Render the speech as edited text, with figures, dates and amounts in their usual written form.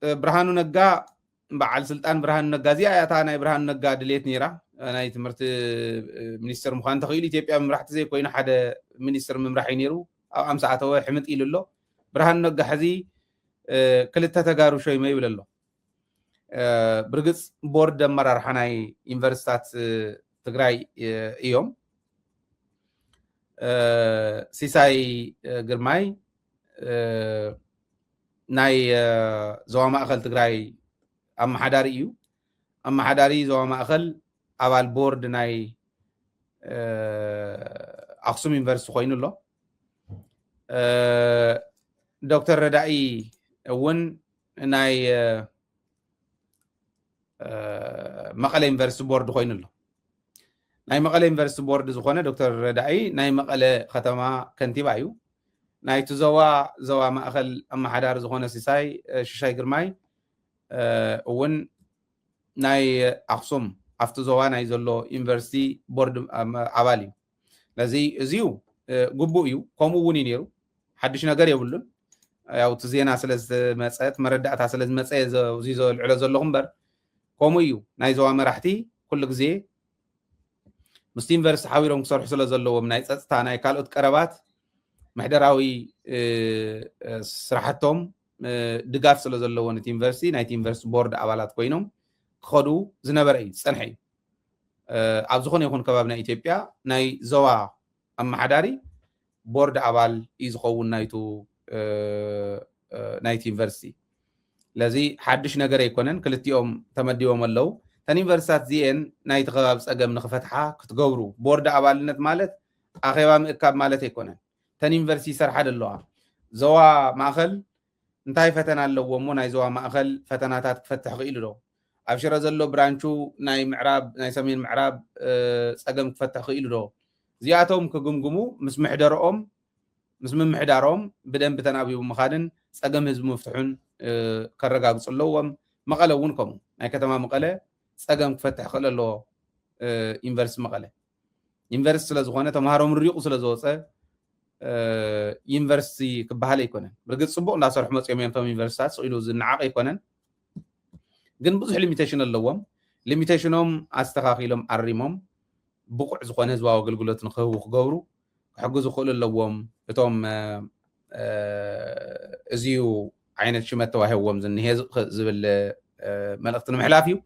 برهانو نجا بعل سلطان برهانو نجا زي آياتها ناي برهانو نجا دليت نيرا ناي تمرت منيستر مخان تخيل إثيوبيا ممرحت زي كوين حدا منيستر ممرحي نيرو أو أم ساعته هو حمد إلى الله برهانو نجا حزي كلتا تجارو شوي ما يقول الله برجس بورد مرر حناي يونيفرسيتات تجراي يوم سيساي جرماي ناي زوا مأخل تجراي أما حداري يو أما حداري زوا مأخل أول بورد ناي أقسم يونيفرسيتي خوين الله دكتور ردائي ون ناي مقالة يونيفرسيتي بورد خوين الله ناي مقالة يونيفرسيتي بورد زخونة دكتور ردائي ناي مقالة ختمة كنتيبة يو ناي زوا مأخل أما حدار زخونة سيساي ششاي جرماي ون ناي أقسم أفتو زوا ناي زلو يونيفرسيتي بورد عوالي لذي زيو قبو يو كومو وني نيرو حدش نقر يقولون ያው ትዜና ስለዝ መጽአት መረዳእታ ስለዝ መጽአ ዚዞ ልዕሎ ዘለኹም በር ከምኡ እዩ ናይ ዞባ መራሕቲ ኩሉ ግዜ ምስቲ ዩኒቨርሲቲ ሓቢሮም ክሰርሑ ስለ ዘለዎም ናይ ፀጥታ ናይ ካልኦት ቀረባት ምሕደራዊ ስራሕቶም ድጋፍ ስለ ዘለዎ ነቲ ዩኒቨርሲቲ ናይቲ ዩኒቨርሲቲ ቦርድ ኣባላት ኮይኖም ክኸዱ ዝነበረ እዩ ዝፀንሐ እዩ ኣብ ዝኾነ ይኹን ከባቢ ናይ ኢትዮጵያ ናይ ዞባ ኣመሓዳሪ ቦርድ ኣባል እዩ ዝኸውን ናይቱ ናይቲ ዩኒቨርሲቲ ለዚ ሓድሽ ነገር ኣይኮነን ክልቲኦም ተመዲቦም ኣለው ተን ዩኒቨርሲታት ዚአን ናይቲ ከባቢ ፀገም ንኽፈትሓ ክትገብሩ ቦርድ ኣባልነት ማለት ኣኼባ ምእካብ ማለት ኣይኮነን ተን ዩኒቨርሲቲ ይሰርሓ ኣለዋ ዞባ ማእኸል እንታይ ፈተና ኣለዎ እሞ ናይ ዞባ ማእኸል ፈተናታት ክፈትሕ ክኢሉ ዶ ኣብ ሽረ ዘሎ ብራንቹ ናይ ምዕራብ ናይ ሰሜን ምዕራብ ፀገም ክፈትሕ ክኢሉ ዶ እዚኣቶም ክግምግሙ ምስ ምሕደሮኦም ምስ ምምሕዳሮም ብደንብ ተናቢቡ ምኻድን ፀገም ህዝቢ ምፍትሑን ከረጋግፁ ኣለዎም መቐለ እውን ከምኡ ናይ ከተማ መቐለ ፀገም ክፈትሕ ክእል ኣለዎ ዩኒቨርሲቲ መቐለ ዩኒቨርሲቲ ስለ ዝኾነ ተምሃሮም ርሪቑ ስለ ዝወፀ ዩኒቨርሲቲ ክበሃል ኣይኮነን ብርግፅ ፅቡቅ እንዳሰርሑ መፅኦም እዮም ቶም ዩኒቨርሲታት ስኢሉ ዝነዓቕ ኣይኮነን ግን ብዙሕ ሊሚቴሽን ኣለዎም ሊሚቴሽኖም ኣስተኻኺሎም ዓሪሞም ብቁዕ ዝኾነ ህዝባዊ ኣገልግሎት ንክህቡ ክገብሩ ክሕግዙ ክእሉ ኣለዎም እቶም እዚዩ ዓይነት ሽመት ተዋሂብዎም ዝኒሄ ዝብል መልእኽቲ ንምሕላፍ እዩ